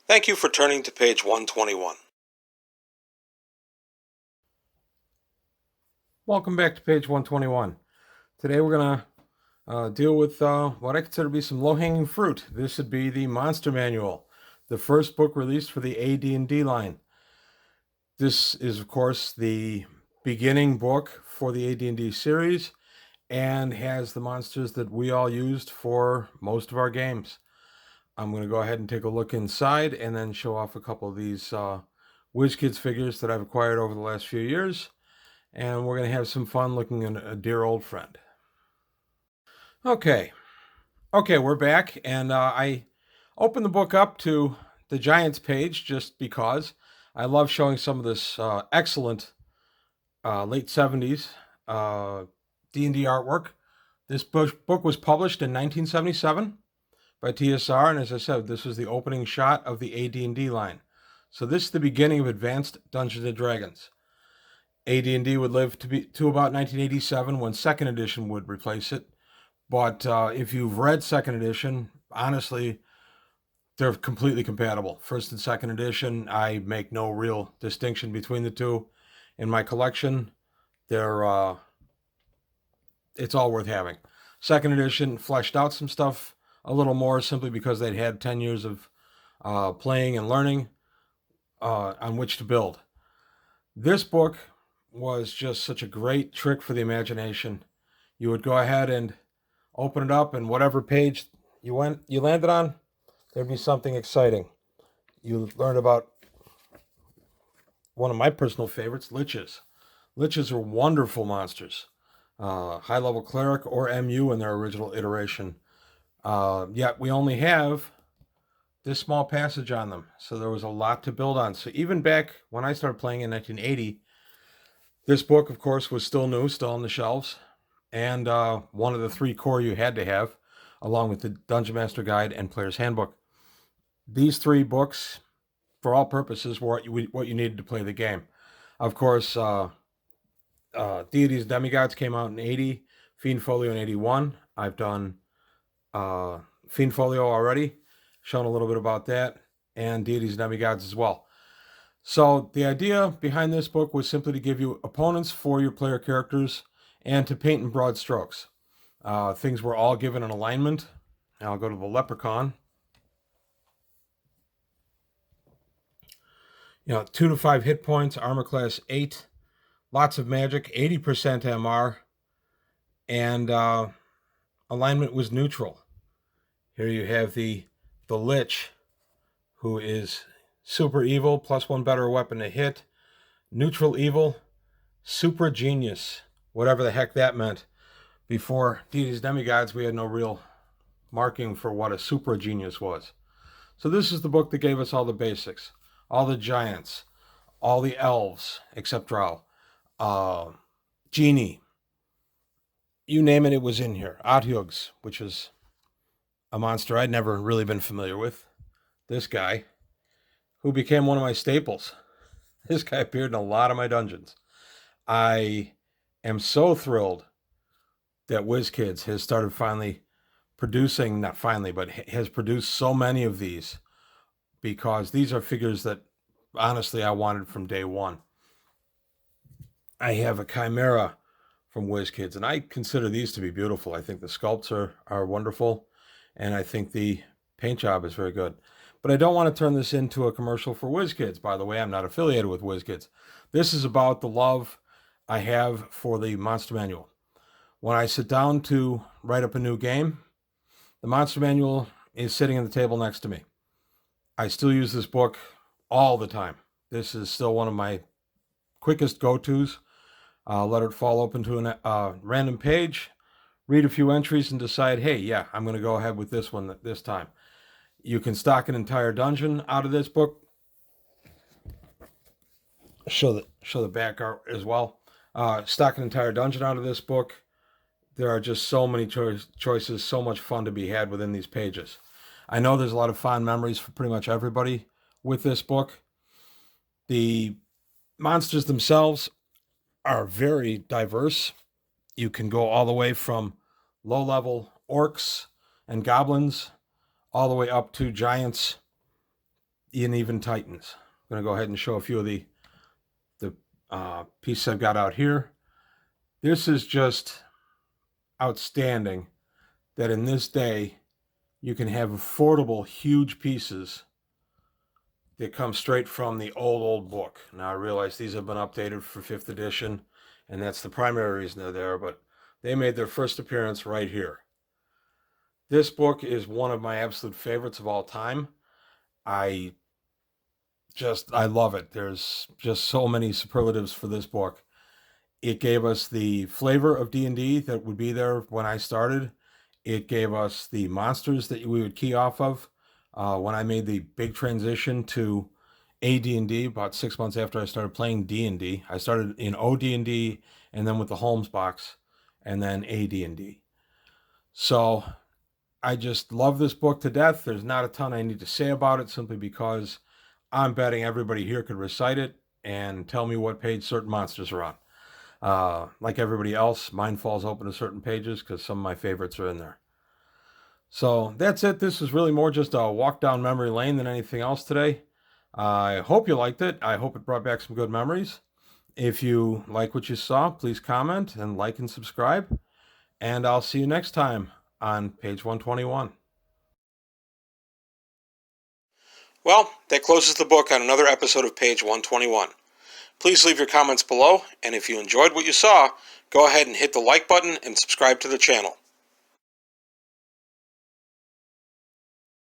Thank you for turning to page 121. Welcome back to page 121. Today we're going to deal with what I consider to be some low-hanging fruit. This would be the Monster Manual, the first book released for the AD&D line. This is, of course, the beginning book for the AD&D series and has the monsters that we all used for most of our games. I'm going to go ahead and take a look inside and then show off a couple of these WizKids figures that I've acquired over the last few years. And we're going to have some fun looking at a dear old friend. Okay, we're back, and I opened the book up to the Giants page just because I love showing some of this excellent late 70s D&D artwork. This book was published in 1977 by TSR, and as I said, this was the opening shot of the AD&D line. So this is the beginning of Advanced Dungeons & Dragons. AD&D would live to about 1987 when second edition would replace it. But if you've read second edition, honestly, they're completely compatible. First and second edition, I make no real distinction between the two. In my collection, they're it's all worth having. Second edition fleshed out some stuff a little more simply because they'd had 10 years of playing and learning on which to build. This book was just such a great trick for the imagination. You would go ahead and open it up, and whatever page you landed on, there'd be something exciting. You learned about one of my personal favorites, liches. Liches are wonderful monsters. High-level cleric or MU in their original iteration. Yet we only have this small passage on them, so there was a lot to build on. So even back when I started playing in 1980, this book, of course, was still new, still on the shelves, and one of the three core you had to have, along with the Dungeon Master Guide and Player's Handbook. These three books, for all purposes, were what you needed to play the game. Of course, Deities and Demigods came out in 80, Fiend Folio in 81. I've done Fiend Folio already, shown a little bit about that, and Deities and Demigods as well. So the idea behind this book was simply to give you opponents for your player characters and to paint in broad strokes. Things were all given an alignment. Now I'll go to the Leprechaun. 2 to 5 hit points, armor class 8, lots of magic, 80% MR, and alignment was neutral. Here you have the Lich, who is super evil, +1 better weapon to hit, neutral evil, super genius, whatever the heck that meant. Before Deities Demigods, we had no real marking for what a super genius was. So this is the book that gave us all the basics, all the giants, all the elves, except Drow, Genie, you name it, it was in here. Otyugs, which is a monster I'd never really been familiar with. This guy, who became one of my staples. This guy appeared in a lot of my dungeons. I am so thrilled that WizKids has started finally producing, not finally, but has produced so many of these, because these are figures that honestly I wanted from day one. I have a Chimera from WizKids, and I consider these to be beautiful. I think the sculpts are wonderful, and I think the paint job is very good. But I don't want to turn this into a commercial for WizKids. By the way, I'm not affiliated with WizKids. This is about the love I have for the Monster Manual. When I sit down to write up a new game, the Monster Manual is sitting on the table next to me. I still use this book all the time. This is still one of my quickest go-tos. Let it fall open to a random page, read a few entries, and decide, hey, yeah, I'm going to go ahead with this one this time. You can stock an entire dungeon out of this book. Show the back art as well. Stock an entire dungeon out of this book. There are just so many choices, so much fun to be had within these pages. I know there's a lot of fond memories for pretty much everybody with this book. The monsters themselves are very diverse. You can go all the way from low-level orcs and goblins all the way up to giants, and even Titans. I'm going to go ahead and show a few of the pieces I've got out here. This is just outstanding that in this day you can have affordable, huge pieces that come straight from the old book. Now I realize these have been updated for 5th edition, and that's the primary reason they're there, but they made their first appearance right here. This book is one of my absolute favorites of all time. I love it. There's just so many superlatives for this book. It gave us the flavor of D&D that would be there when I started. It gave us the monsters that we would key off of. When I made the big transition to AD&D about 6 months after I started playing D&D, I started in OD&D and then with the Holmes box and then AD&D. So I just love this book to death. There's not a ton I need to say about it simply because I'm betting everybody here could recite it and tell me what page certain monsters are on. Like everybody else, mine falls open to certain pages because some of my favorites are in there. So that's it. This is really more just a walk down memory lane than anything else today. I hope you liked it. I hope it brought back some good memories. If you like what you saw, please comment and like and subscribe. And I'll see you next time on page 121. Well, that closes the book on another episode of page 121. Please leave your comments below, and if you enjoyed what you saw, go ahead and hit the like button and subscribe to the channel.